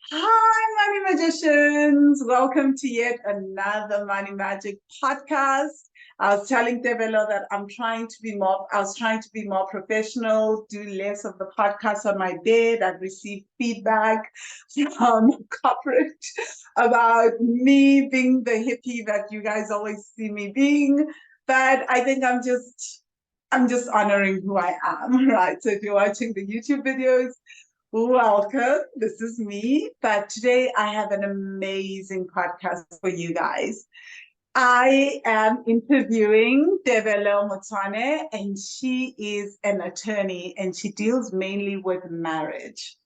Hi, Money Magicians. Welcome to yet another Money Magic podcast. I was telling Tebello that I was trying to be more professional, do less of the podcast on my bed. I've received feedback from corporate about me being the hippie that you guys always see me being. But I think I'm just honoring who I am, right? So if you're watching the YouTube videos, welcome. This is me. But today I have an amazing podcast for you guys. I am interviewing Tebello Motshwane, and she is an attorney and she deals mainly with marriage.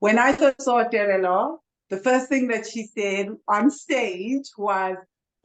When I first saw Tebello, the first thing that she said on stage was,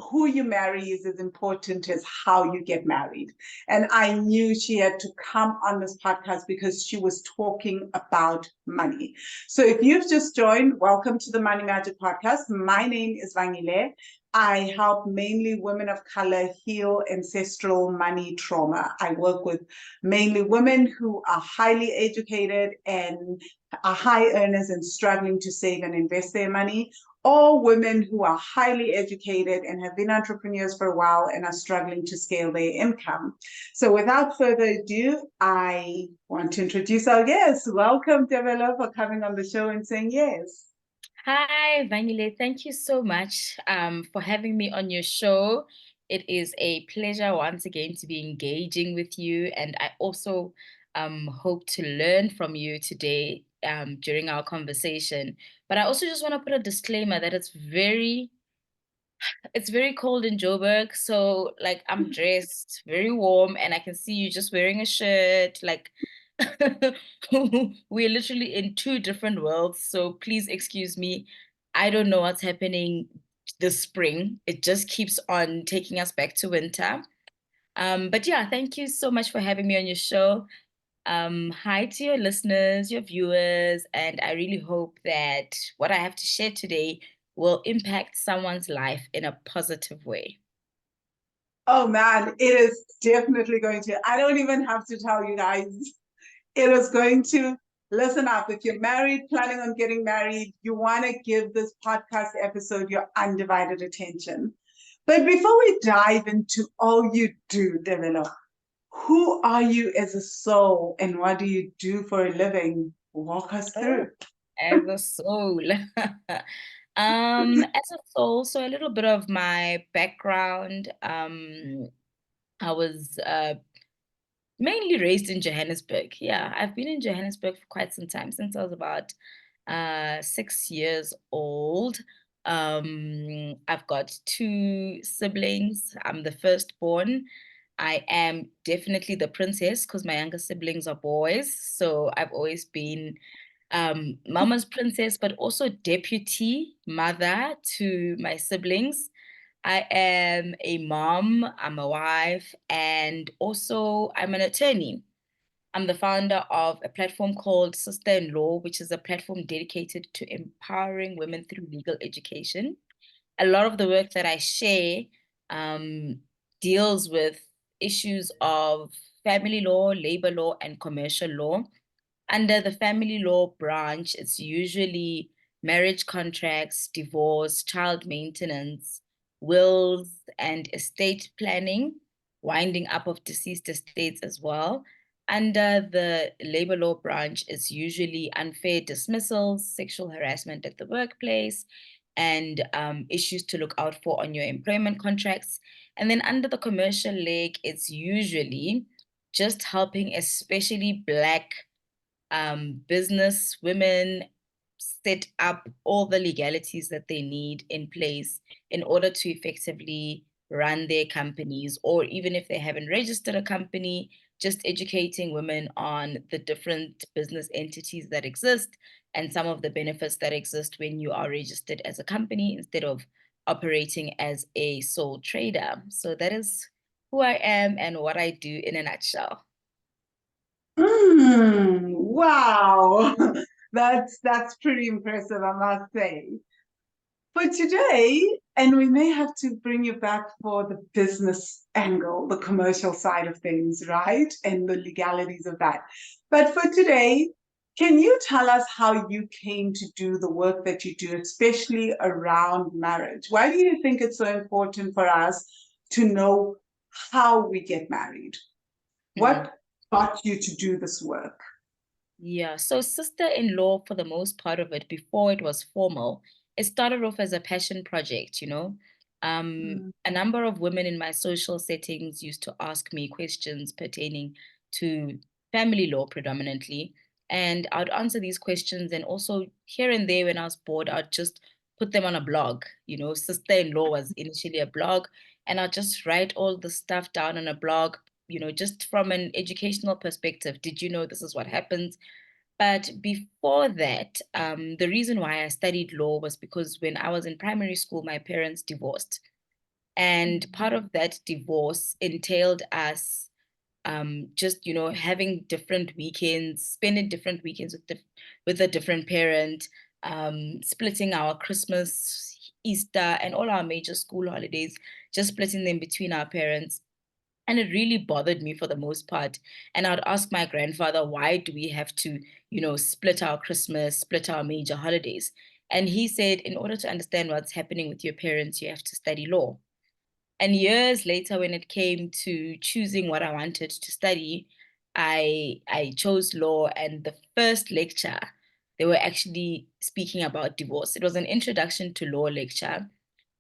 who you marry is as important as how you get married. And I knew she had to come on this podcast because she was talking about money. So if you've just joined, welcome to the Money Magic Podcast. My name is Vangile. I help mainly women of color heal ancestral money trauma. I work with mainly women who are highly educated and are high earners and struggling to save and invest their money, or women who are highly educated and have been entrepreneurs for a while and are struggling to scale their income. So without further ado, I want to introduce our guest. Welcome, Tebello, for coming on the show and saying yes. Hi, Vangile. Thank you so much for having me on your show. It is a pleasure once again to be engaging with you, and I also hope to learn from you today during our conversation. But I also just want to put a disclaimer that it's very cold in Joburg, so like I'm dressed very warm, and I can see you just wearing a shirt. Like we're literally in two different worlds, so please excuse me. I don't know what's happening this spring. It just keeps on taking us back to winter. But yeah, thank you so much for having me on your show. Hi to your listeners, your viewers, and I really hope that what I have to share today will impact someone's life in a positive way. Oh man, it is definitely going to. I don't even have to tell you guys. It is going to. Listen up. If you're married, planning on getting married, you want to give this podcast episode your undivided attention. But before we dive into all you do, Devilo, who are you as a soul and what do you do for a living? Walk us Oh, through. as a soul. As a soul, so a little bit of my background. I was mainly raised in Johannesburg. Yeah, I've been in Johannesburg for quite some time, since I was about 6 years old. I've got two siblings. I'm the firstborn. I am definitely the princess because my younger siblings are boys. So I've always been mama's princess, but also deputy mother to my siblings. I am a mom, I'm a wife, and also I'm an attorney. I'm the founder of a platform called Sister in Law, which is a platform dedicated to empowering women through legal education. A lot of the work that I share um, deals with issues of family law, labor law, and commercial law. Under the family law branch, it's usually marriage contracts, divorce, child maintenance, wills, and estate planning, winding up of deceased estates as well. Under the labor law branch, it's usually unfair dismissals, sexual harassment at the workplace, and issues to look out for on your employment contracts. And then under the commercial leg, it's usually just helping, especially Black business women set up all the legalities that they need in place in order to effectively run their companies, or even if they haven't registered a company, just educating women on the different business entities that exist and some of the benefits that exist when you are registered as a company instead of operating as a sole trader. So that is who I am and what I do in a nutshell. Wow. That's pretty impressive, I must say. For today, and we may have to bring you back for the business angle, the commercial side of things, right? And the legalities of that. But for today, Can you tell us how you came to do the work that you do, especially around marriage? Why do you think it's so important for us to know how we get married? What got you to do this work? Yeah, so sister-in-law, for the most part of it, before it was formal, it started off as a passion project, you know. A number of women in my social settings used to ask me questions pertaining to family law predominantly, and I'd answer these questions, and also here and there when I was bored, I'd just put them on a blog. You know, sister-in-law was initially a blog, and I'd just write all the stuff down on a blog, you know, just from an educational perspective. Did you know this is what happens? But before that, the reason why I studied law was because when I was in primary school, my parents divorced. And part of that divorce entailed us just, you know, having different weekends, spending different weekends with a different parent, splitting our Christmas, Easter, and all our major school holidays, just splitting them between our parents. And it really bothered me for the most part. And I'd ask my grandfather, why do we have to, you know, split our Christmas, split our major holidays? And he said, in order to understand what's happening with your parents, you have to study law. And years later, when it came to choosing what I wanted to study, I chose law. And the first lecture, they were actually speaking about divorce. It was an introduction to law lecture,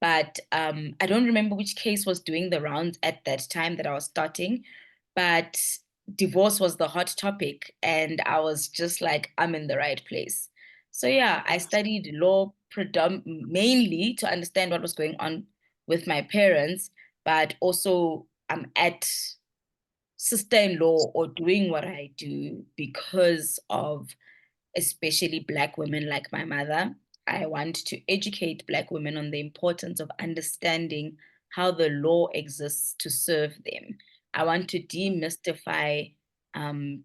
but I don't remember which case was doing the rounds at that time that I was starting. But divorce was the hot topic, and I was just like, I'm in the right place. So yeah, I studied law mainly to understand what was going on with my parents, but also I'm at sister-in-law or doing what I do because of especially Black women like my mother. I want to educate Black women on the importance of understanding how the law exists to serve them. I want to demystify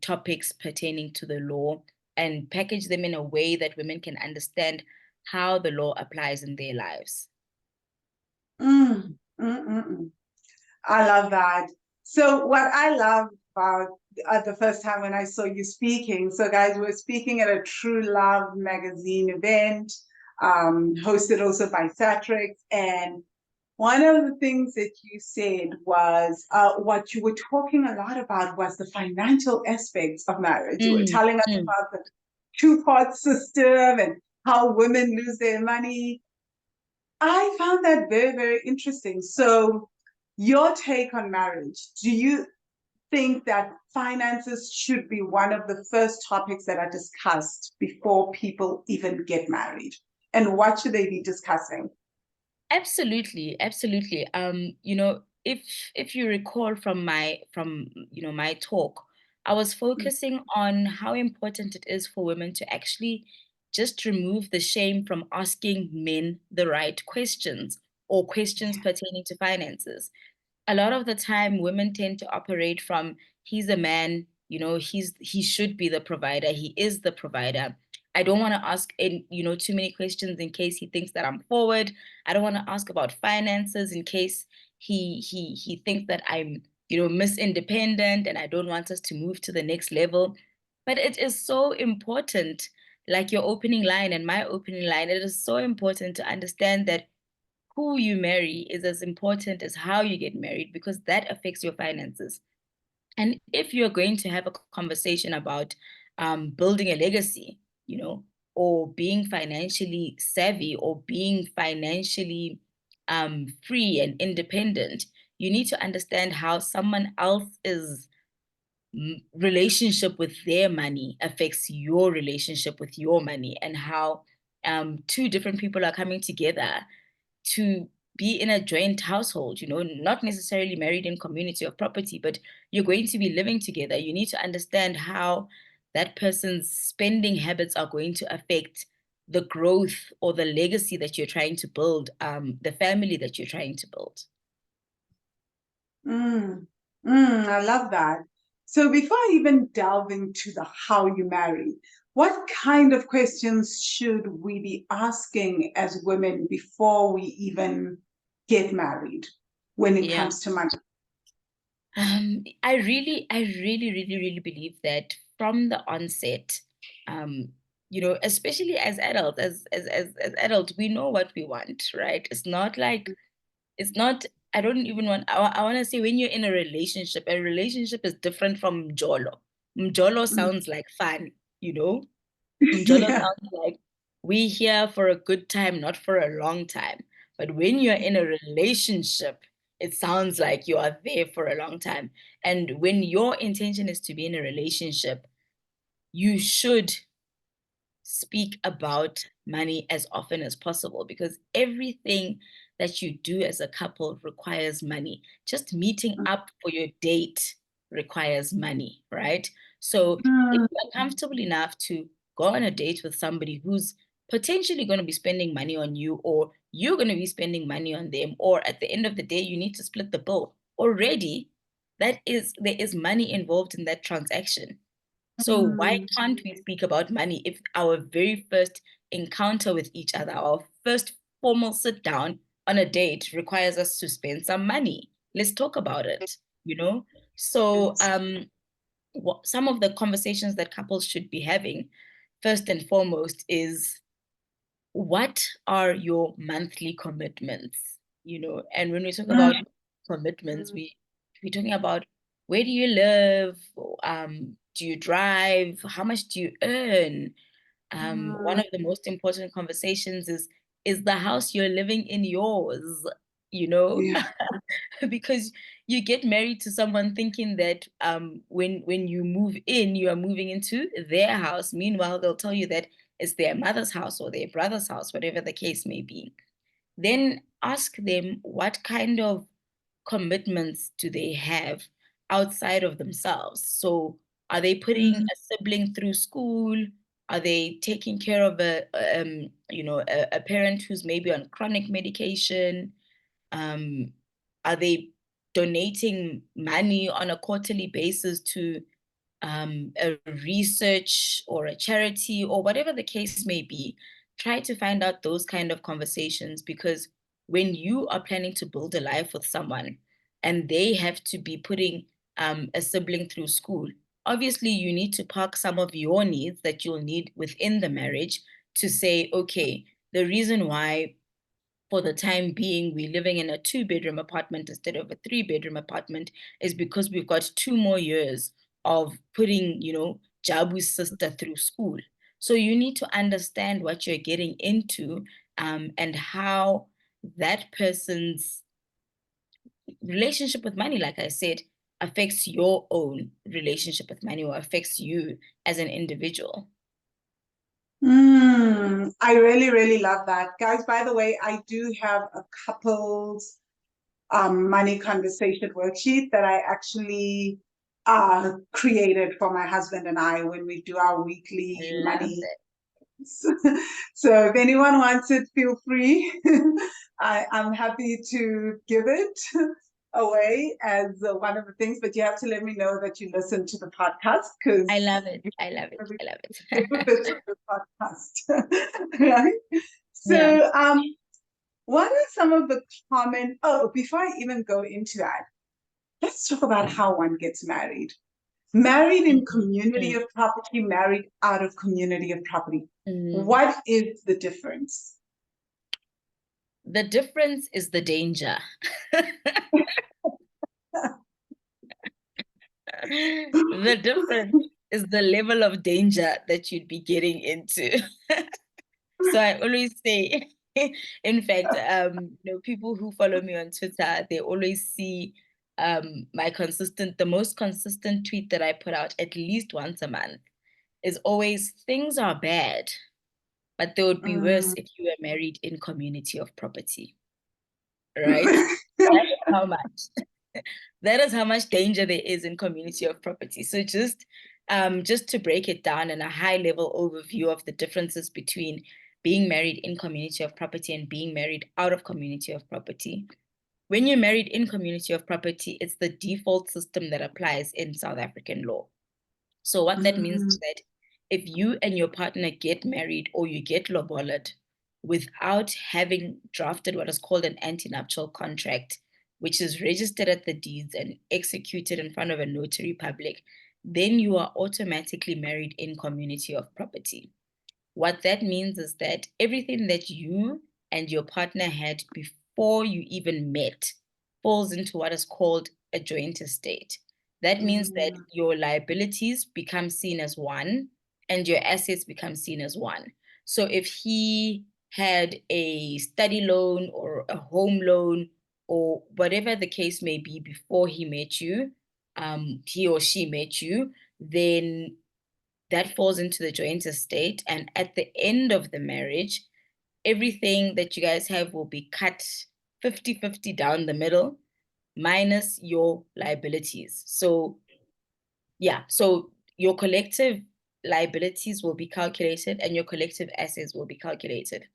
topics pertaining to the law and package them in a way that women can understand how the law applies in their lives. Mm, mm, mm, mm. I love that. So what I love about the first time when I saw you speaking, so guys, we're speaking at a True Love magazine event, hosted also by Satrix. And one of the things that you said was what you were talking a lot about was the financial aspects of marriage. You were telling us about the two-part system and how women lose their money. I found that very, very interesting. So, your take on marriage, do you think that finances should be one of the first topics that are discussed before people even get married? And what should they be discussing? Absolutely, absolutely. You know, if you recall from my talk, I was focusing on how important it is for women to actually just remove the shame from asking men the right questions or questions pertaining to finances. A lot of the time women tend to operate from, he's a man, you know, he should be the provider, he is the provider. I don't want to ask too many questions in case he thinks that I'm forward. I don't want to ask about finances in case he thinks that I'm, you know, miss independent and I don't want us to move to the next level. But it is so important, like your opening line and my opening line, it is so important to understand that who you marry is as important as how you get married, because that affects your finances. And if you're going to have a conversation about building a legacy, you know, or being financially savvy or being financially free and independent, you need to understand how someone else's relationship with their money affects your relationship with your money, and how two different people are coming together to be in a joint household, you know, not necessarily married in community of property, but you're going to be living together. You need to understand how that person's spending habits are going to affect the growth or the legacy that you're trying to build, the family that you're trying to build. I love that. So before I even delve into the how you marry, what kind of questions should we be asking as women before we even get married when it Yeah. comes to money? I really, really believe that from the onset, You know, especially as adults, as adults, we know what we want, right? It's not like, it's not, I don't even want, I want to say when you're in a relationship is different from mjolo. Mjolo sounds like fun, you know? Mjolo Yeah. sounds like we here for a good time, not for a long time. But when you're in a relationship, it sounds like you are there for a long time. And when your intention is to be in a relationship, you should speak about money as often as possible, because everything that you do as a couple requires money. Just meeting up for your date requires money, right? So if Mm, you're comfortable enough to go on a date with somebody who's potentially going to be spending money on you, or you're going to be spending money on them, or at the end of the day, you need to split the bill already, there is money involved in that transaction. So why mm, can't we speak about money if our very first encounter with each other, our first formal sit down on a date requires us to spend some money? Let's talk about it, you know? So yes. some of the conversations that couples should be having, first and foremost, is what are your monthly commitments? You know, and when we talk about Mm, commitments, we're talking about, where do you live? Do you drive? How much do you earn? One mm, of the most important conversations is the house you're living in yours? You know, yeah. because you get married to someone thinking that when you move in, you are moving into their house. Meanwhile, they'll tell you that it's their mother's house or their brother's house, whatever the case may be. Then ask them, what kind of commitments do they have outside of themselves? So are they putting Mm, a sibling through school? Are they taking care of a parent who's maybe on chronic medication? Um, are they donating money on a quarterly basis to a research or a charity or whatever the case may be? Try to find out those kind of conversations, because when you are planning to build a life with someone and they have to be putting a sibling through school, obviously you need to park some of your needs that you'll need within the marriage to say, okay, the reason why for the time being we're living in a 2-bedroom apartment instead of a 3-bedroom apartment is because we've got 2 more years of putting, Jabu's sister through school. So you need to understand what you're getting into, and how that person's relationship with money, like I said, affects your own relationship with money or affects you as an individual. I really, really love that. Guys, by the way, I do have a couple's money conversation worksheet that I actually created for my husband and I when we do our I weekly love money. that. So if anyone wants it, feel free. I'm happy to give it away as one of the things, but you have to let me know that you listen to the podcast I because love it. I love it. I love benefits it. of the podcast, right? Yeah. So, what are some of the common? Oh, before I even go into that, let's talk about how one gets married. Married in community Mm, of property, married out of community of property. mm. What is the difference? The difference is the danger. The difference is the level of danger that you'd be getting into. So I always say, in fact, people who follow me on Twitter, they always see the most consistent tweet that I put out at least once a month is always, things are bad, but they would be worse Mm. if you were married in community of property, right? That is how much. That is how much danger there is in community of property. So just to break it down in a high level overview of the differences between being married in community of property and being married out of community of property. When you're married in community of property, it's the default system that applies in South African law. So what that means Mm. is that if you and your partner get married or you get lobolaed without having drafted what is called an anti-nuptial contract, which is registered at the deeds and executed in front of a notary public, then you are automatically married in community of property. What that means is that everything that you and your partner had before you even met falls into what is called a joint estate. That means that your liabilities become seen as one and your assets become seen as one. So if he had a study loan or a home loan or whatever the case may be before he met you, he or she met you, then that falls into the joint estate. And at the end of the marriage, everything that you guys have will be cut 50-50 down the middle, minus your liabilities. So, yeah, so your collective liabilities will be calculated and your collective assets will be calculated.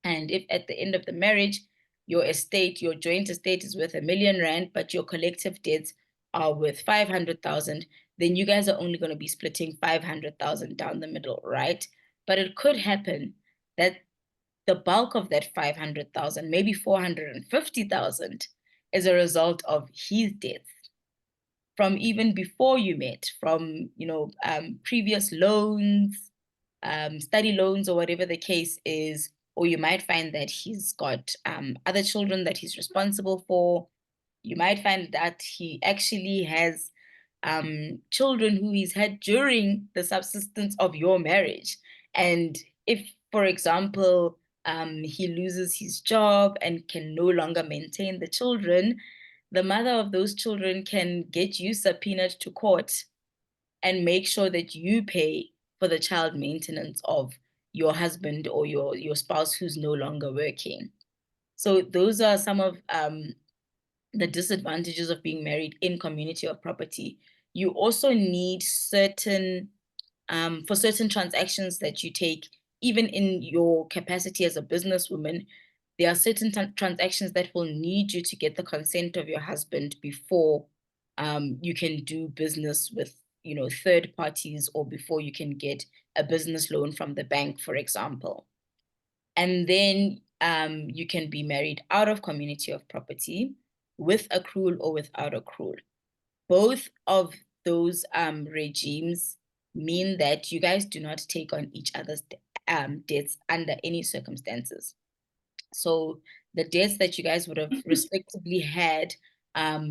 And if at the end of the marriage, your estate, your joint estate is worth R1,000,000, but your collective debts are worth 500,000, then you guys are only going to be splitting 500,000 down the middle, right? But it could happen that the bulk of that 500,000, maybe 450,000, is a result of his debts from even before you met, from previous loans, study loans, or whatever the case is. Or you might find that he's got other children that he's responsible for. You might find that he actually has children who he's had during the subsistence of your marriage. And if, for example, he loses his job and can no longer maintain the children, the mother of those children can get you subpoenaed to court and make sure that you pay for the child maintenance of your husband or your spouse who's no longer working. So those are some of the disadvantages of being married in community of property. You also need certain, for certain transactions that you take, even in your capacity as a businesswoman, there are certain transactions that will need you to get the consent of your husband before you can do business with third parties, or before you can get a business loan from the bank, for example. And then you can be married out of community of property with accrual or without accrual. Both of those regimes mean that you guys do not take on each other's debts under any circumstances. So the debts that you guys would have respectively had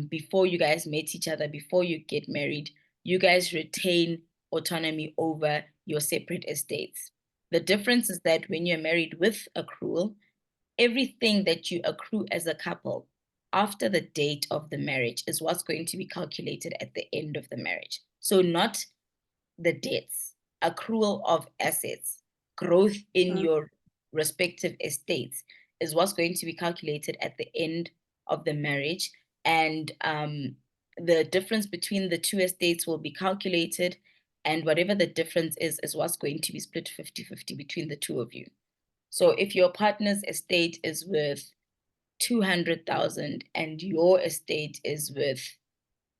before you guys met each other, before you get married, you guys retain autonomy over your separate estates. The difference is that when you're married with accrual, everything that you accrue as a couple after the date of the marriage is what's going to be calculated at the end of the marriage. So not the debts, accrual of assets, growth in your respective estates is what's going to be calculated at the end of the marriage. And the difference between the two estates will be calculated, and whatever the difference is what's going to be split 50-50 between the two of you. So if your partner's estate is worth 200,000 and your estate is worth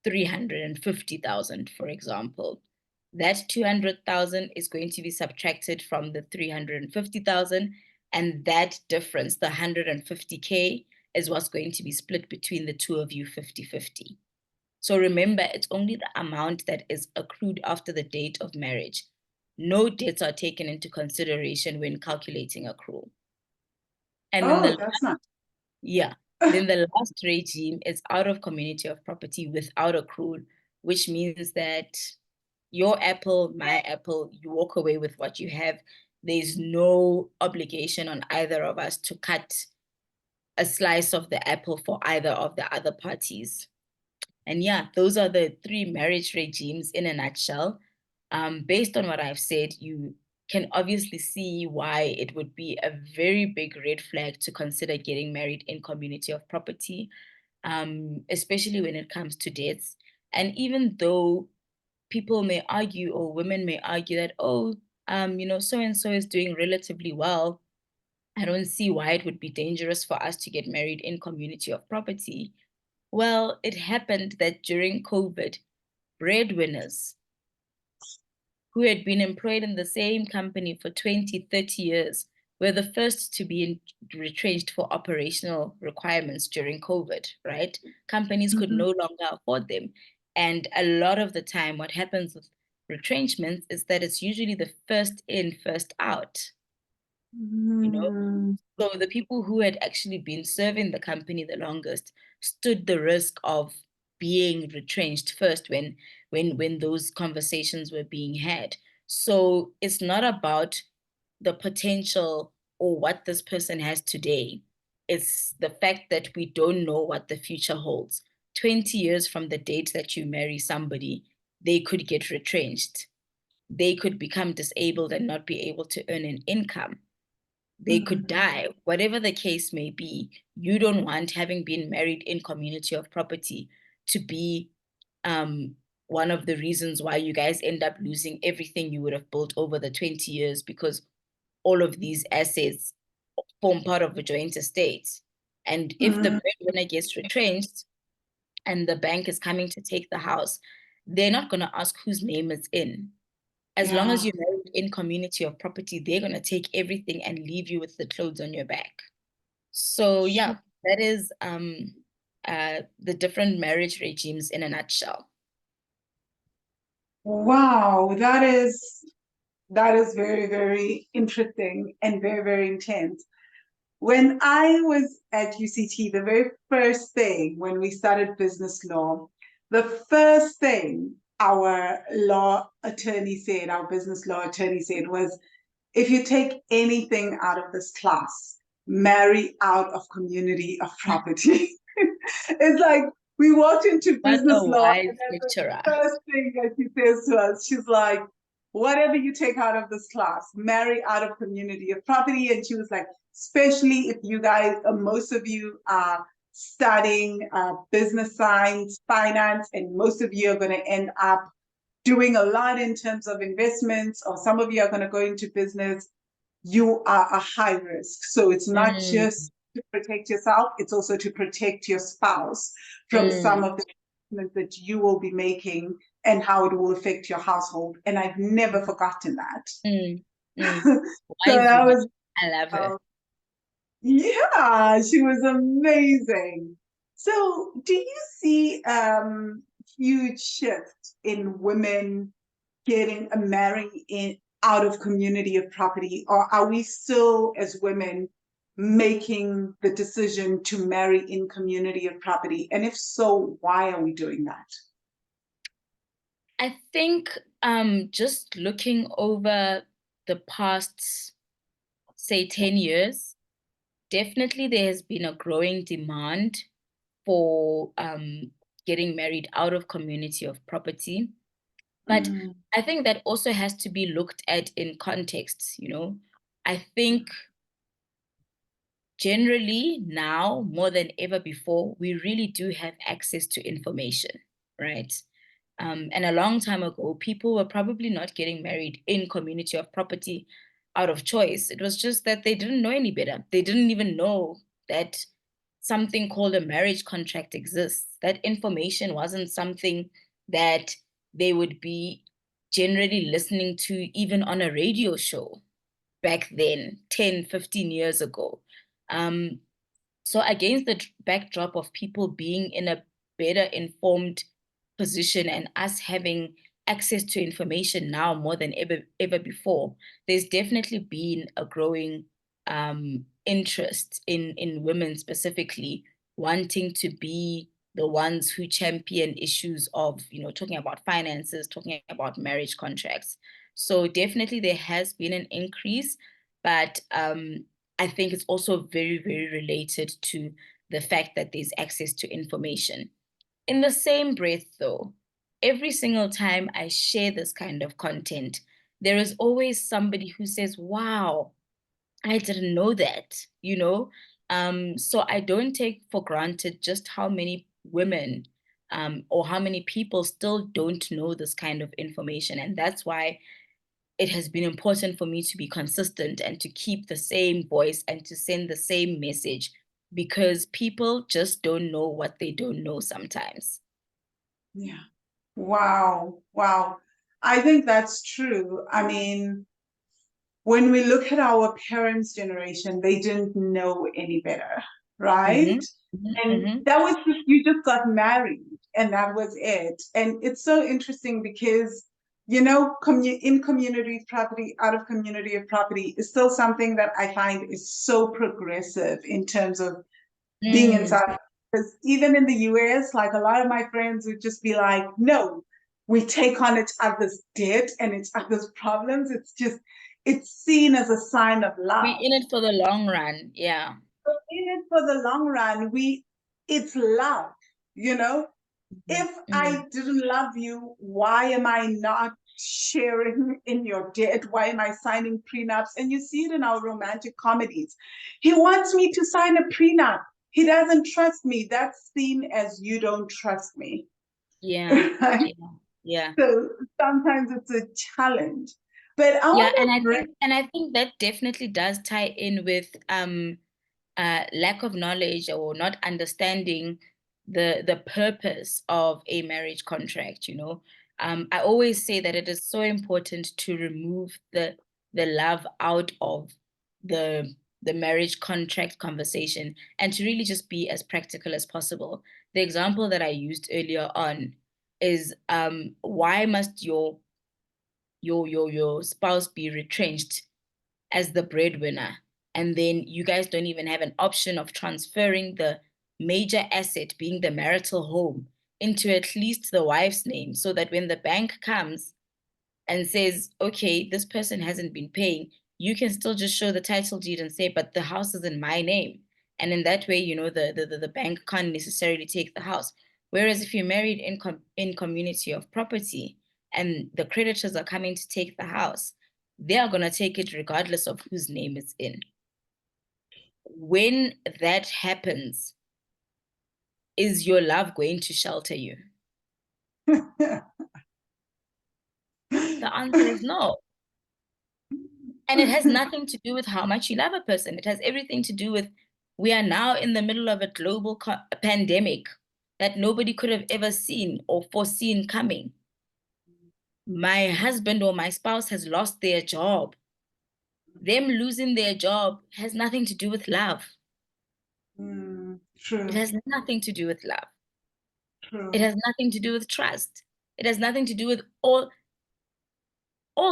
350,000, for example, that 200,000 is going to be subtracted from the 350,000, and that difference, the 150K, is what's going to be split between the two of you 50-50. So remember, it's only the amount that is accrued after the date of marriage. No debts are taken into consideration when calculating accrual. And then that's not. Yeah. Then the last regime is out of community of property without accrual, which means that your apple, my apple, you walk away with what you have. There's no obligation on either of us to cut a slice of the apple for either of the other parties. And yeah, those are the three marriage regimes in a nutshell. Based on what I've said, you can obviously see why it would be a very big red flag to consider getting married in community of property, especially when it comes to debts. And even though people may argue, or women may argue that, oh, so-and-so is doing relatively well, I don't see why it would be dangerous for us to get married in community of property. Well, it happened that during COVID, breadwinners who had been employed in the same company for 20, 30 years were the first to be retrenched for operational requirements during COVID, right? Companies could no longer afford them. And a lot of the time, what happens with retrenchments is that it's usually the first in, first out. You know, so the people who had actually been serving the company the longest stood the risk of being retrenched first when those conversations were being had. So it's not about the potential or what this person has today. It's the fact that we don't know what the future holds. 20 years from the date that you marry somebody, they could get retrenched. They could become disabled and not be able to earn an income. They could die, whatever the case may be. You don't want, having been married in community of property, to be one of the reasons why you guys end up losing everything you would have built over the 20 years, because all of these assets form part of a joint estate. And if the breadwinner gets retrenched and the bank is coming to take the house, they're not going to ask whose name it's in. As long as you're married in community of property, they're going to take everything and leave you with the clothes on your back. So yeah, that is the different marriage regimes in a nutshell. Wow, that is very, very interesting and very, very intense. When I was at UCT, the very first thing when we started business law, the first thing our law attorney said, our business law attorney said was, if you take anything out of this class, marry out of community of property. It's like we walked into business law, and that's the first thing that she says to us. She's like, whatever you take out of this class, marry out of community of property. And she was like, especially if you guys, most of you are studying business science, finance, and most of you are going to end up doing a lot in terms of investments, or some of you are going to go into business, you are a high risk. So it's not just to protect yourself, it's also to protect your spouse from some of the investments that you will be making and how it will affect your household. And I've never forgotten that. So that was, I love her. Yeah, she was amazing. So do you see huge shift in women getting married in out of community of property, or are we still as women making the decision to marry in community of property? And if so, why are we doing that? I think just looking over the past, say, 10 years, definitely there has been a growing demand for getting married out of community of property. But I think that also has to be looked at in context, you know. I think generally now, more than ever before, we really do have access to information, right? And a long time ago, people were probably not getting married in community of property out of choice. It was just that they didn't know any better. They didn't even know that something called a marriage contract exists. That information wasn't something that they would be generally listening to even on a radio show back then, 10, 15 years ago. So against the backdrop of people being in a better informed position and us having access to information now more than ever before, there's definitely been a growing interest in women specifically wanting to be the ones who champion issues of, you know, talking about finances, talking about marriage contracts. So definitely there has been an increase, but I think it's also very, very related to the fact that there's access to information. In the same breath, though, every single time I share this kind of content, there is always somebody who says, wow, I didn't know that, you know? So I don't take for granted just how many women or how many people still don't know this kind of information. And that's why it has been important for me to be consistent and to keep the same voice and to send the same message, because people just don't know what they don't know sometimes. Yeah. Wow. Wow. I think that's true. I mean, when we look at our parents' generation, they didn't know any better. right? And Mm-hmm. that was just, you just got married and that was it. And it's so interesting because, you know, in community property, out of community of property is still something that I find is so progressive in terms of being in South. Because even in the US, like a lot of my friends would just be like, no, we take on each other's debt and each other's problems. It's just, it's seen as a sign of We're love. in it for the long run. Yeah. But in it for the long run, it's love, you know? If I didn't love you, why am I not sharing in your debt? Why am I signing prenups? And you see it in our romantic comedies. He wants me to sign a prenup. He doesn't trust me. That's seen as you don't trust me. Yeah. Right? Yeah. So sometimes it's a challenge. But I Yeah, want to bring. and I think that definitely does tie in with lack of knowledge or not understanding the purpose of a marriage contract, you know. I always say that it is so important to remove the love out of the the marriage contract conversation and to really just be as practical as possible. The example that I used earlier on is why must your spouse be retrenched as the breadwinner, and then you guys don't even have an option of transferring the major asset, being the marital home, into at least the wife's name, so that when the bank comes and says, okay, this person hasn't been paying, you can still just show the title deed and say, but the house is in my name. And in that way, you know, the bank can't necessarily take the house. Whereas if you're married in community of property and the creditors are coming to take the house, they are going to take it regardless of whose name it's in. When that happens, is your love going to shelter you? The answer is no. And it has nothing to do with how much you love a person. It has everything to do with we are now in the middle of a global pandemic that nobody could have ever seen or foreseen coming. My husband or my spouse has lost their job. Them losing their job has nothing to do with love. It True, has nothing to do with love. It true. has nothing to do with trust. It has nothing to do with all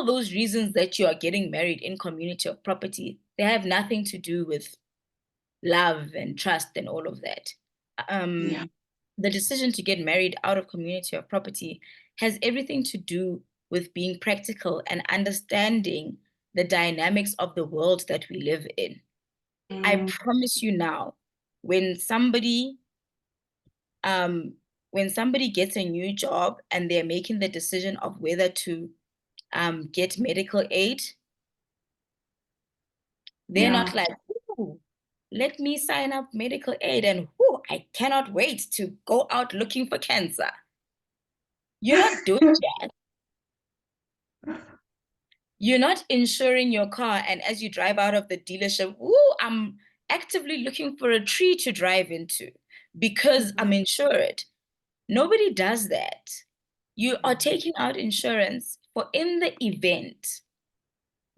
those reasons that you are getting married in community of property. They have nothing to do with love and trust and all of that. Yeah. The decision to get married out of community of property has everything to do with being practical and understanding the dynamics of the world that we live in. I promise you now, when somebody um, when somebody gets a new job and they're making the decision of whether to get medical aid, they're Yeah. not like, ooh, let me sign up medical aid and ooh, I cannot wait to go out looking for cancer. You're not doing that. You're not insuring your car, and as you drive out of the dealership, ooh, I'm actively looking for a tree to drive into because I'm insured. Nobody does that. You are taking out insurance for in the event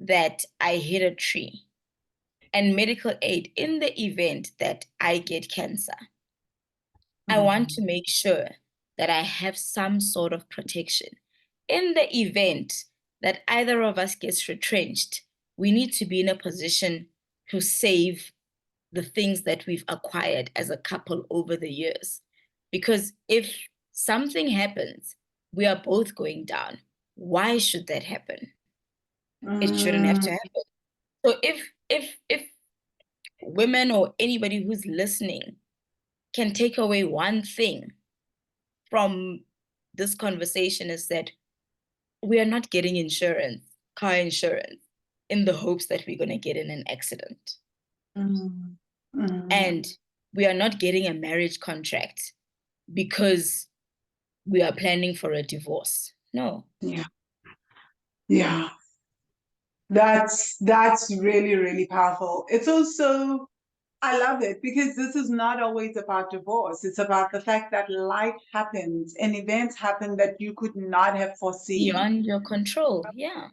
that I hit a tree, and medical aid in the event that I get cancer. I want to make sure that I have some sort of protection. In the event that either of us gets retrenched, we need to be in a position to save the things that we've acquired as a couple over the years. Because if something happens, we are both going down. Why should that happen? It shouldn't have to happen. So if women or anybody who's listening can take away one thing from this conversation is that we are not getting insurance, car insurance, in the hopes that we're going to get in an accident. And we are not getting a marriage contract because we are planning for a divorce. No. Yeah. Yeah. That's really, really powerful. It's also, I love it because this is not always about divorce. It's about the fact that life happens and events happen that you could not have foreseen. Beyond your control. Yeah.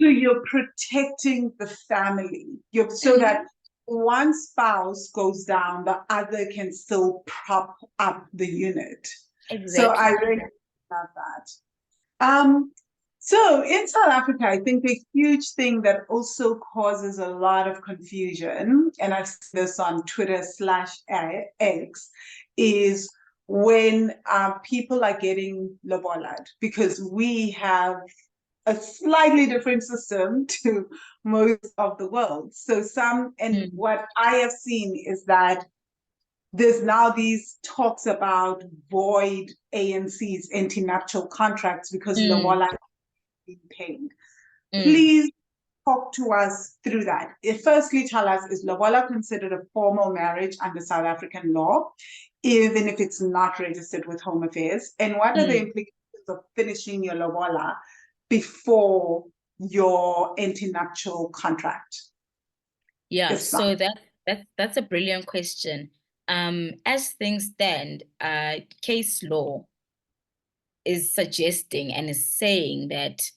So you're protecting the family. So that one spouse goes down, the other can still prop up the unit. So I Exactly. really love that. So in South Africa, I think a huge thing that also causes a lot of confusion, and I've seen this on Twitter/X, is when people are getting lobola'd, because we have a slightly different system to most of the world. So and what I have seen is that there's now these talks about void ANC's anti-nuptial contracts because lobola is being paid. Please talk to us through that. Firstly, tell us, is lobola considered a formal marriage under South African law, even if it's not registered with Home Affairs? And what are the implications of finishing your lobola before your anti-nuptial contract? Yeah, It's so that's a brilliant question. As things stand, case law is suggesting and is saying that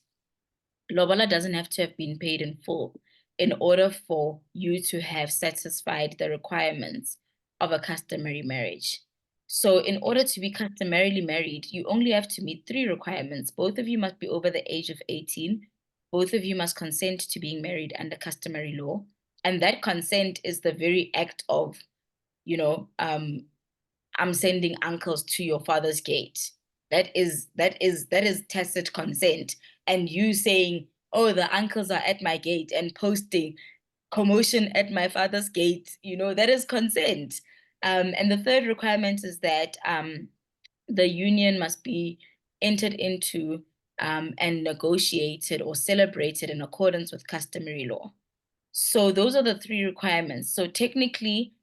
lobola doesn't have to have been paid in full in order for you to have satisfied the requirements of a customary marriage. So in order to be customarily married, you only have to meet 3 requirements. Both of you must be over the age of 18. Both of you must consent to being married under customary law. And that consent is the very act of, I'm sending uncles to your father's gate. That is tacit consent. And you saying, oh, the uncles are at my gate and posting commotion at my father's gate, that is consent. And the third requirement is that the union must be entered into and negotiated or celebrated in accordance with customary law. So those are the 3 requirements. So technically,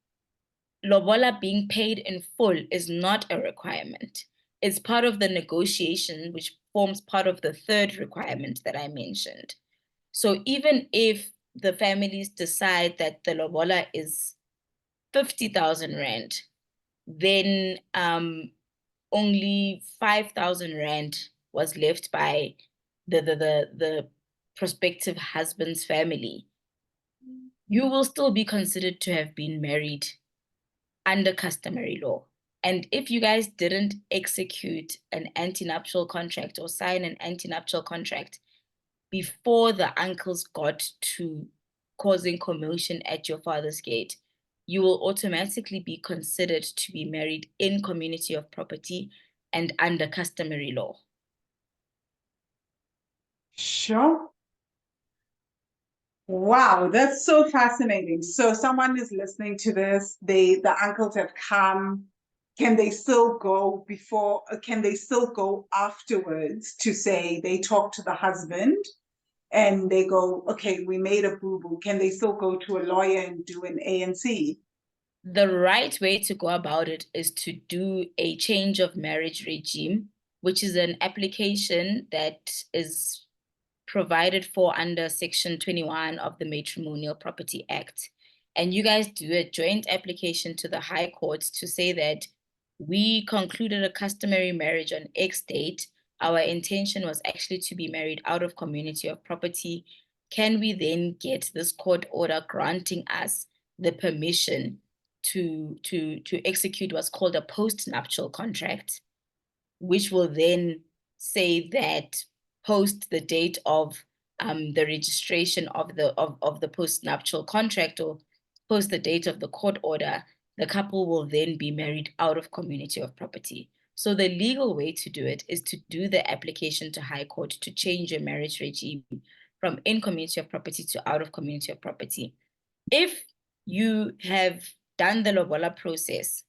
lobola being paid in full is not a requirement. It's part of the negotiation, which forms part of the third requirement that I mentioned. So even if the families decide that the lobola is 50,000 rand, then only 5,000 rand was left by the prospective husband's family. You will still be considered to have been married under customary law. And if you guys didn't execute an anti-nuptial contract or sign an anti-nuptial contract before the uncles got to causing commotion at your father's gate, you will automatically be considered to be married in community of property and under customary law. Sure. Wow, that's so fascinating. So someone is listening to this, the uncles have come. Can they still go before, can they still go afterwards to say they talk to the husband and they go, okay, we made a boo-boo. Can they still go to a lawyer and do an ANC? The right way to go about it is to do a change of marriage regime, which is an application that is provided for under Section 21 of the Matrimonial Property Act. And you guys do a joint application to the High Court to say that we concluded a customary marriage on X date. Our intention was actually to be married out of community of property. Can we then get this court order granting us the permission to execute what's called a post-nuptial contract, which will then say that post the date of the registration of the post-nuptial contract, or post the date of the court order, the couple will then be married out of community of property. So the legal way to do it is to do the application to High Court to change your marriage regime from in community of property to out of community of property. If you have done the lobola process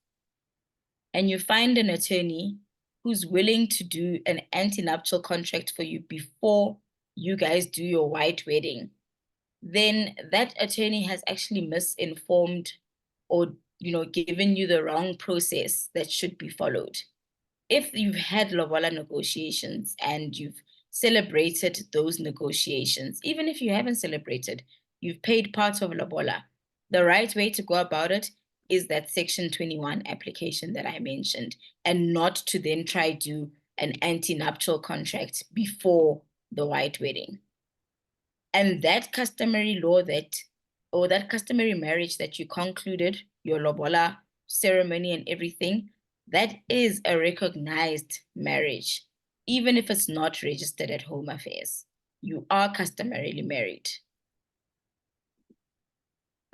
and you find an attorney who's willing to do an anti-nuptial contract for you before you guys do your white wedding, then that attorney has actually misinformed or given you the wrong process that should be followed. If you've had lobola negotiations and you've celebrated those negotiations, even if you haven't celebrated, you've paid part of lobola, the right way to go about it is that Section 21 application that I mentioned, and not to then try do an anti-nuptial contract before the white wedding. And that customary law that or that customary marriage that you concluded, your lobola ceremony and everything, that is a recognized marriage, even if it's not registered at Home Affairs. You are customarily married.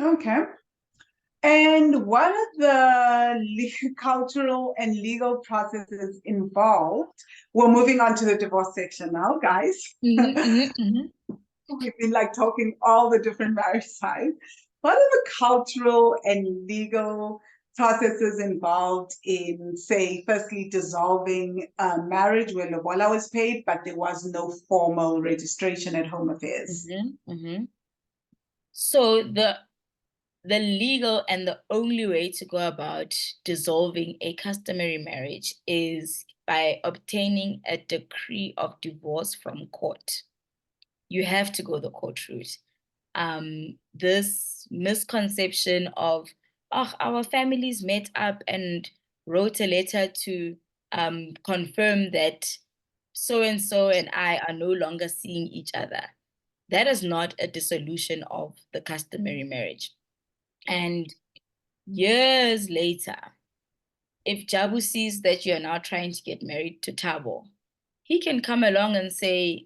Okay. And what are the cultural and legal processes involved? We're moving on to the divorce section now, guys. We've been like talking all the different marriage sides. What are the cultural and legal processes involved in, say, firstly, dissolving a marriage where lobola was paid, but there was no formal registration at Home Affairs? So the legal and the only way to go about dissolving a customary marriage is by obtaining a decree of divorce from court. You have to go the court route. This misconception of, oh, our families met up and wrote a letter to confirm that so-and-so and I are no longer seeing each other. That is not a dissolution of the customary marriage. And years later, if Jabu sees that you're now trying to get married to Tabo, he can come along and say,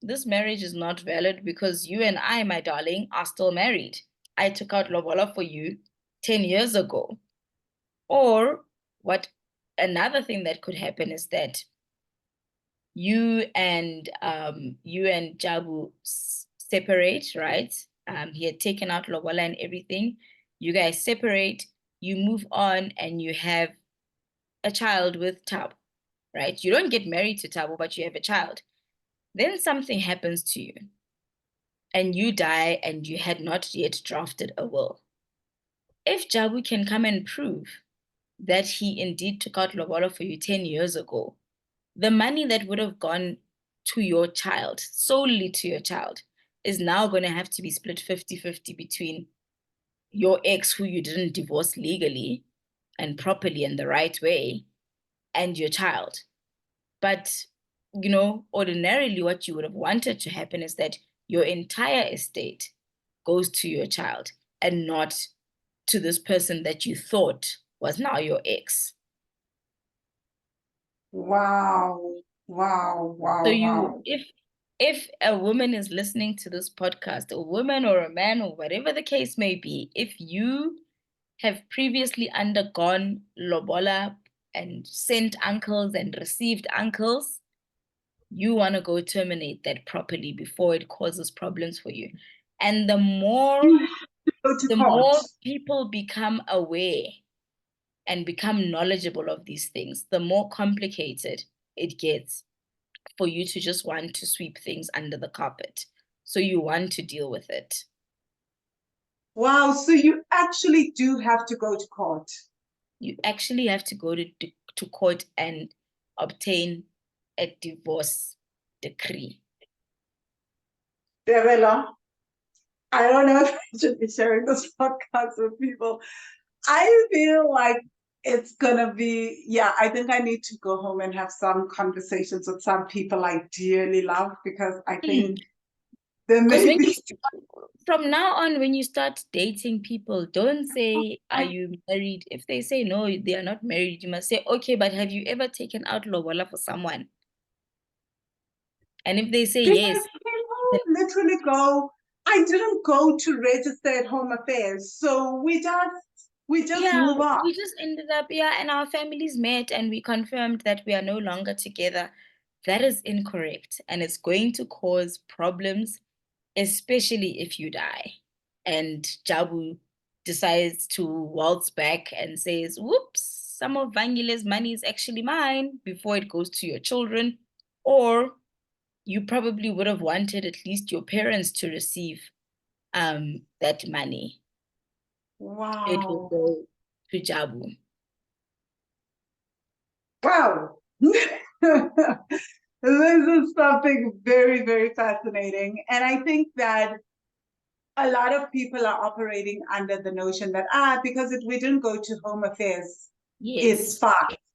this marriage is not valid because you and I, my darling, are still married. I took out lobola for you 10 years ago. Or what another thing that could happen is that you and Jabu separate, right? He had taken out lobola and everything. You guys separate, you move on, and you have a child with Tabo, right? You don't get married to Tabo, but you have a child. Then something happens to you, and you die, and you had not yet drafted a will. If Jabu can come and prove that he indeed took out lobola for you 10 years ago, the money that would have gone to your child, solely to your child, is now going to have to be split 50-50 between your ex, who you didn't divorce legally and properly in the right way, and your child. But, you know, ordinarily what you would have wanted to happen is that your entire estate goes to your child and not to this person that you thought was now your ex. Wow. Wow. Wow. So Wow. if a woman is listening to this podcast, a woman or a man or whatever the case may be, if you have previously undergone lobola and sent uncles and received uncles, you want to go terminate that properly before it causes problems for you. And the more people become aware and become knowledgeable of these things, the more complicated it gets for you to just want to sweep things under the carpet. So you want to deal with it. Wow, so you actually do have to go to court. You actually have to go to court and obtain a divorce decree. Tebello, I don't know if I should be sharing this podcast with people. I feel like it's gonna be, I think I need to go home and have some conversations with some people I dearly love, because I think there may be. From now on, when you start dating people, don't say, are you married? If they say no, they are not married, you must say, okay, but have you ever taken out lobola for someone? And if they say yes, people literally go, I didn't go to register at Home Affairs, so we just move on. We just ended up, and our families met and we confirmed that we are no longer together. That is incorrect, and it's going to cause problems, especially if you die and Jabu decides to waltz back and says, whoops, some of Vangile's money is actually mine, before it goes to your children. Or you probably would have wanted at least your parents to receive that money. Wow. It will go to Jabu. Wow. This is something very, very fascinating. And I think that a lot of people are operating under the notion that, because we didn't go to Home Affairs, it's fine.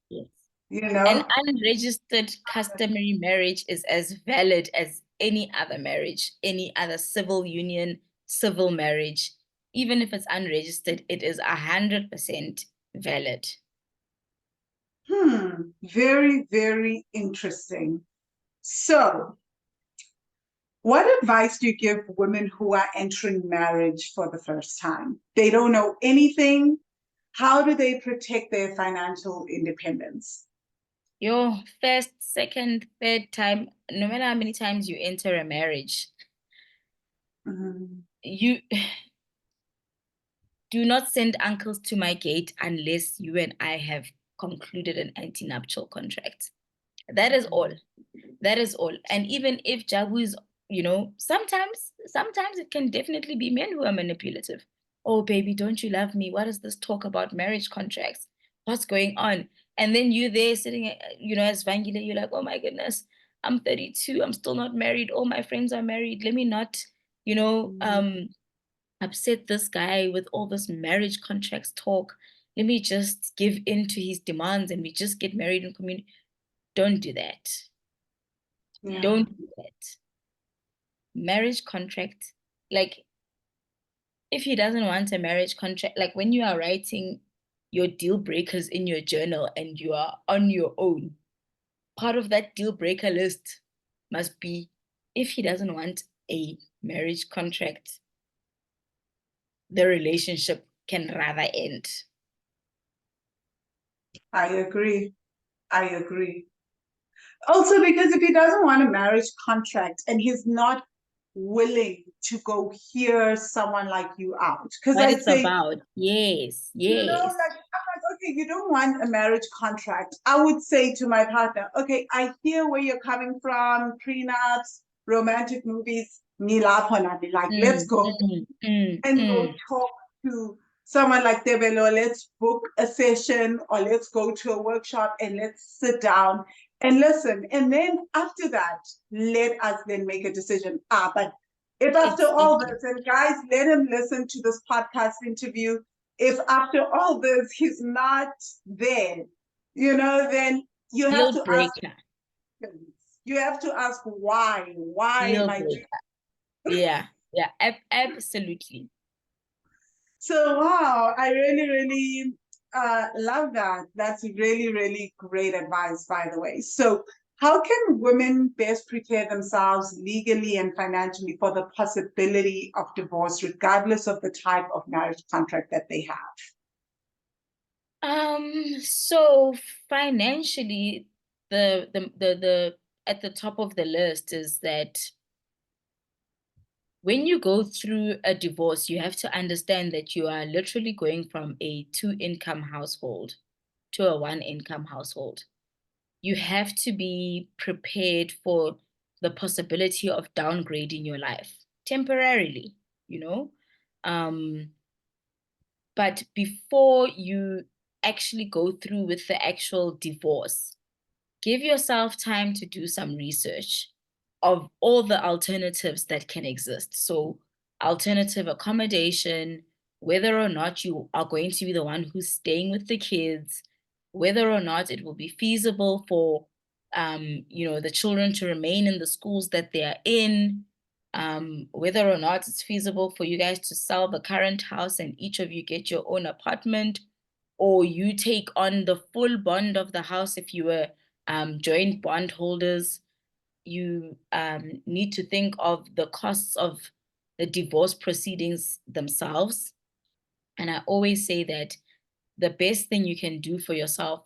Yes. You know? An unregistered customary marriage is as valid as any other marriage, any other civil union, civil marriage, even if it's unregistered, it is 100% valid. Very, very interesting. So, what advice do you give women who are entering marriage for the first time? They don't know anything. How do they protect their financial independence? Your first, second, third time, no matter how many times you enter a marriage, you do not send uncles to my gate unless you and I have concluded an anti-nuptial contract. That is all. That is all. And even if Jabu is, sometimes it can definitely be men who are manipulative. Oh, baby, don't you love me? What is this talk about marriage contracts? What's going on? And then you there sitting, as Vangile, you're like, oh my goodness, I'm 32. I'm still not married. All my friends are married. Let me not, upset this guy with all this marriage contracts talk. Let me just give in to his demands and we just get married in community. Don't do that. Yeah. Don't do that. Marriage contract, like if he doesn't want a marriage contract, like when you are writing your deal breakers in your journal and you are on your own, part of that deal breaker list must be if he doesn't want a marriage contract, the relationship can rather end. I agree. Also, because if he doesn't want a marriage contract and he's not willing to go hear someone like you out, because What I it's say, about. Yes, yes. Okay, you don't want a marriage contract. I would say to my partner, okay, I hear where you're coming from, prenups, romantic movies, let's go and go talk to someone like Tebello. Let's book a session or let's go to a workshop and let's sit down and listen. And then after that, let us then make a decision. But if after all this, and guys, let him listen to this podcast interview. If after all this, he's not there, then you have to ask. You have to ask why. Why am I doing? Yeah, absolutely. So, wow, I really, really love that. That's really, really great advice, by the way. So, how can women best prepare themselves legally and financially for the possibility of divorce, regardless of the type of marriage contract that they have? So financially, the at the top of the list is that when you go through a divorce, you have to understand that you are literally going from a 2-income household to a 1-income household. You have to be prepared for the possibility of downgrading your life temporarily, But before you actually go through with the actual divorce, give yourself time to do some research of all the alternatives that can exist. So, alternative accommodation, whether or not you are going to be the one who's staying with the kids, whether or not it will be feasible for the children to remain in the schools that they are in, whether or not it's feasible for you guys to sell the current house and each of you get your own apartment, or you take on the full bond of the house if you were joint bond holders. You need to think of the costs of the divorce proceedings themselves. And I always say that the best thing you can do for yourself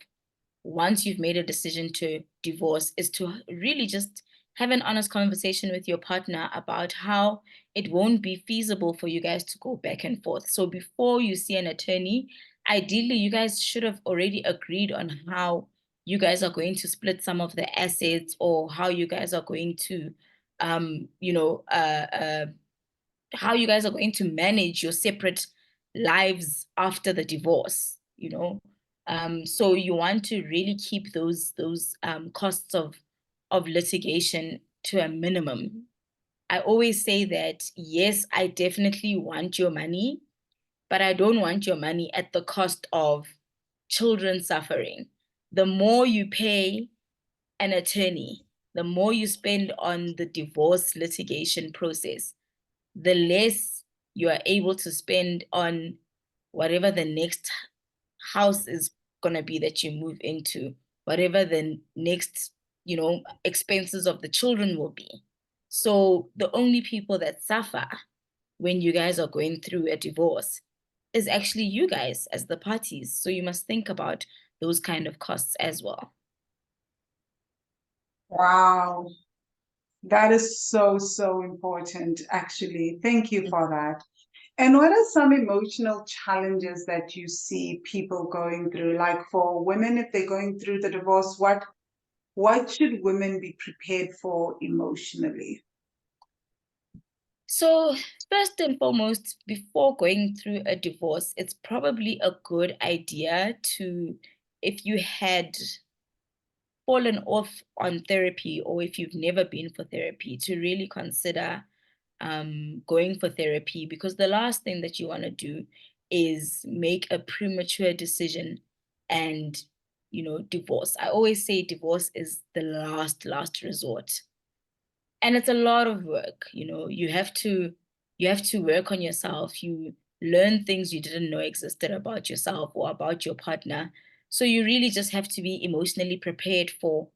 once you've made a decision to divorce is to really just have an honest conversation with your partner about how it won't be feasible for you guys to go back and forth. So before you see an attorney, ideally you guys should have already agreed on how you guys are going to split some of the assets, or how you guys are going to how you guys are going to manage your separate lives after the divorce. So you want to really keep those costs of litigation to a minimum. I always say that, yes, I definitely want your money, but I don't want your money at the cost of children suffering. The more you pay an attorney, the more you spend on the divorce litigation process, the less you are able to spend on whatever the next house is going to be that you move into, whatever the next, expenses of the children will be. So the only people that suffer when you guys are going through a divorce is actually you guys as the parties. So you must think about those kind of costs as well. Wow. That is so, so important, actually. Thank you for that. And what are some emotional challenges that you see people going through? Like for women, if they're going through the divorce, what should women be prepared for emotionally? So, first and foremost, before going through a divorce, it's probably a good idea to, if you had fallen off on therapy or if you've never been for therapy, to really consider going for therapy, because the last thing that you want to do is make a premature decision and, divorce. I always say divorce is the last resort, and it's a lot of work. You have to work on yourself. You learn things you didn't know existed about yourself or about your partner. So you really just have to be emotionally prepared for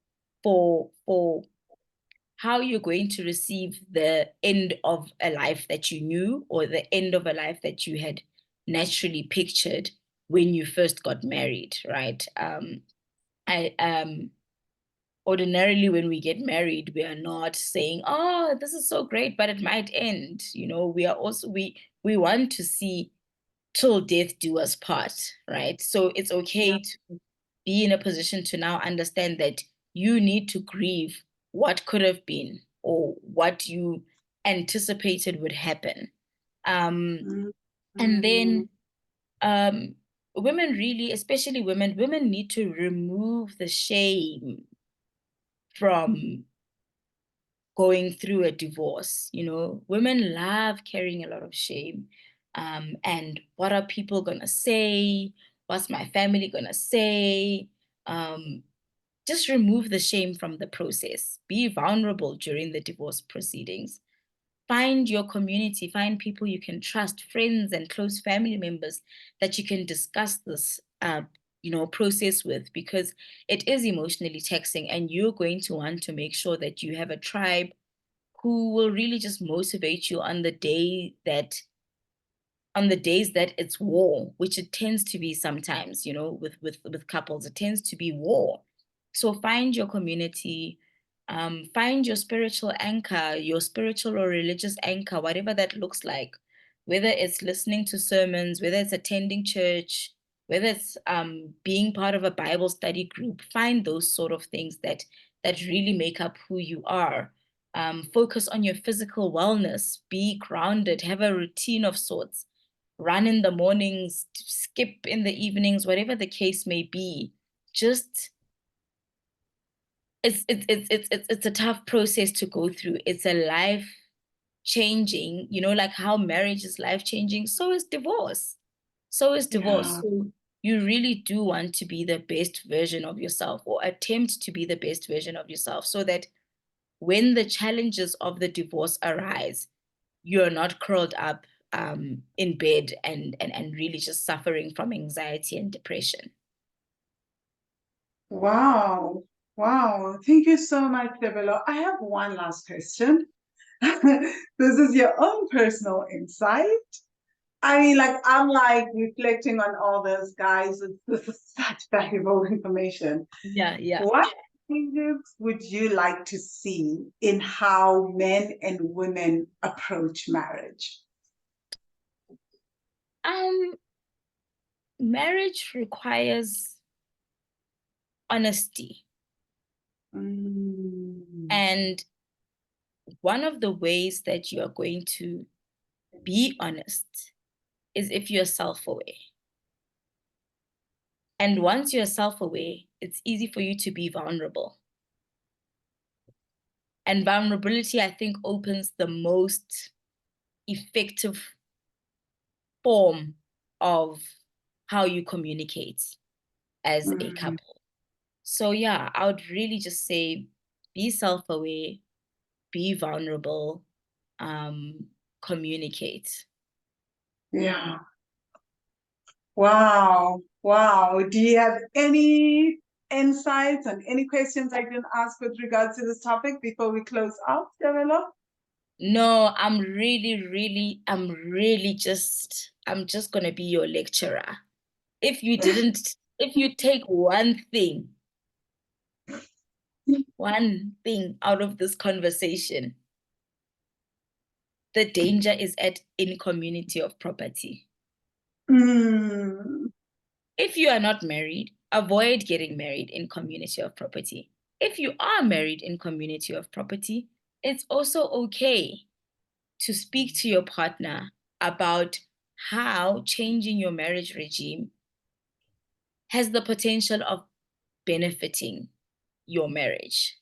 how you're going to receive the end of a life that you knew, or the end of a life that you had naturally pictured when you first got married, right? I Ordinarily, when we get married, we are not saying, oh, this is so great, but it might end. We are also, we want to see till death do us part, right? So it's Yeah. okay to be in a position to now understand that you need to grieve what could have been or what you anticipated would happen. And Mm. then um, women really, especially women need to remove the shame from going through a divorce. Women love carrying a lot of shame. And what are people gonna say? What's my family gonna say? Just remove the shame from the process. Be vulnerable during the divorce proceedings. Find your community, find people you can trust, friends and close family members that you can discuss this process with, because it is emotionally taxing, and you're going to want to make sure that you have a tribe who will really just motivate you on the days that it's war, which it tends to be sometimes, with couples, it tends to be war. So find your community, find your spiritual anchor, your spiritual or religious anchor, whatever that looks like, whether it's listening to sermons, whether it's attending church, whether it's being part of a Bible study group. Find those sort of things that really make up who you are. Focus on your physical wellness, be grounded, have a routine of sorts, run in the mornings, skip in the evenings, whatever the case may be. Just it's a tough process to go through. It's a life changing, like how marriage is life changing, so is divorce. So is divorce. Yeah. So you really do want to be the best version of yourself, or attempt to be the best version of yourself, so that when the challenges of the divorce arise, you're not curled up in bed and really just suffering from anxiety and depression. Wow. Wow. Thank you so much, Tebello. I have one last question. This is your own personal insight. I mean, like, I'm like reflecting on all this, guys. This is such valuable information. Yeah, yeah. What changes would you like to see in how men and women approach marriage? Um, Marriage requires honesty. Mm. And one of the ways that you are going to be honest is if you're self-aware. And once you're self-aware, it's easy for you to be vulnerable. And vulnerability, I think, opens the most effective form of how you communicate as a Mm. couple. So yeah, I would really just say be self-aware, be vulnerable, communicate. Yeah. Wow. Wow. Do you have any insights and any questions I can ask with regards to this topic before we close out, Tebello? No, I'm just gonna be your lecturer. If you take one thing out of this conversation, the danger is in community of property. If you are not married, avoid getting married in community of property. If you are married in community of property, it's also okay to speak to your partner about how changing your marriage regime has the potential of benefiting your marriage.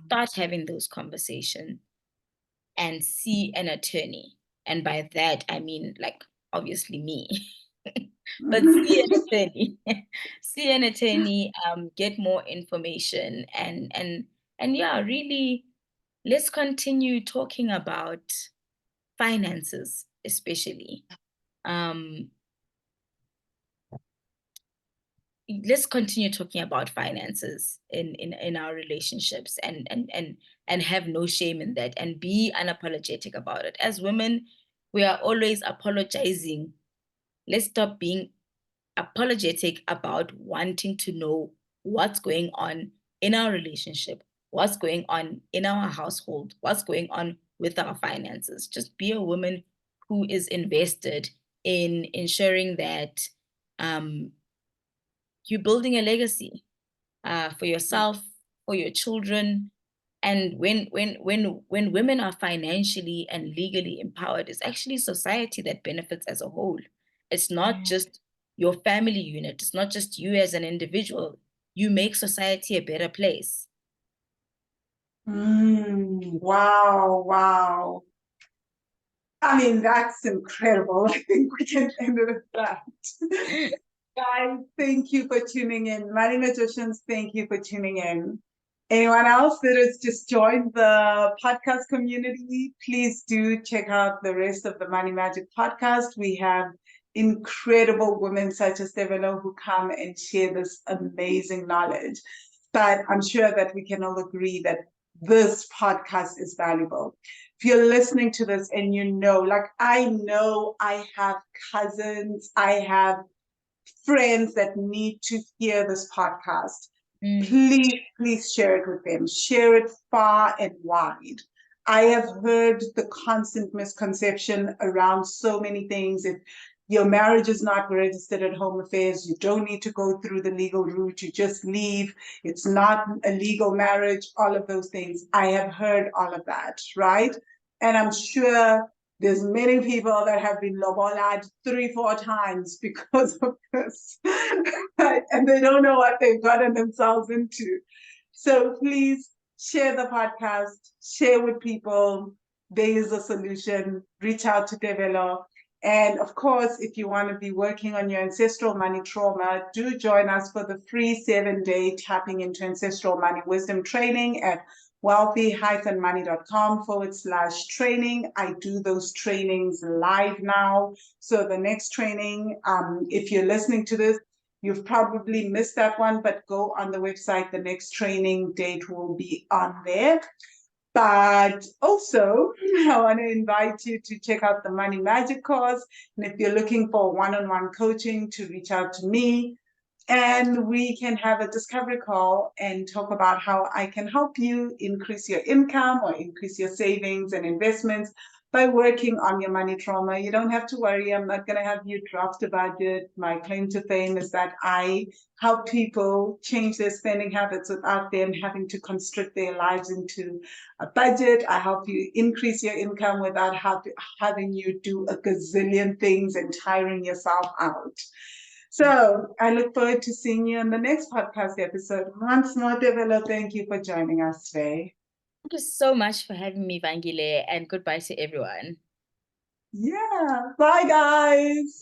Start having those conversations and see an attorney. And by that, I mean, like, obviously me. But see an attorney. See an attorney, get more information, and yeah, really, let's continue talking about finances, especially. Let's continue talking about finances in our relationships, and have no shame in that, and be unapologetic about it. As women, we are always apologizing. Let's stop being apologetic about wanting to know what's going on in our relationship, what's going on in our household, what's going on with our finances. Just be a woman who is invested in ensuring that you're building a legacy for yourself, for your children. And when women are financially and legally empowered, it's actually society that benefits as a whole. It's not just your family unit. It's not just you as an individual. You make society a better place. Wow, wow. I mean, that's incredible. I think we can end it at that. Guys, thank you for tuning in. Money Magicians, thank you for tuning in. Anyone else that has just joined the podcast community, please do check out the rest of the Money Magic podcast. We have incredible women such as Tebello who come and share this amazing knowledge. But I'm sure that we can all agree that this podcast is valuable. If you're listening to this and you know, like I know I have cousins, I have friends that need to hear this podcast, please share it with them. Share it far and wide. I have heard the constant misconception around so many things. If your marriage is not registered at Home Affairs, you don't need to go through the legal route. You just leave. It's not a legal marriage, all of those things. I have heard all of that, right? And I'm sure there's many people that have been lobola'd 3-4 times because of this, right? And they don't know what they've gotten themselves into. So please share the podcast, share with people. There is a solution. Reach out to Tebello. And of course, if you want to be working on your ancestral money trauma, do join us for the free 7-day tapping into ancestral money wisdom training at wealthy-money.com/training. I do those trainings live now. So the next training, if you're listening to this, you've probably missed that one, but go on the website. The next training date will be on there. But also, I want to invite you to check out the Money Magic course. And if you're looking for one-on-one coaching, to reach out to me. And we can have a discovery call and talk about how I can help you increase your income or increase your savings and investments by working on your money trauma. You don't have to worry. I'm not going to have you draft a budget. My claim to fame is that I help people change their spending habits without them having to constrict their lives into a budget. I help you increase your income without having you do a gazillion things and tiring yourself out. So I look forward to seeing you in the next podcast episode. Once more, Tebello, thank you for joining us today. Thank you so much for having me, Vangile, and goodbye to everyone. Yeah, bye guys.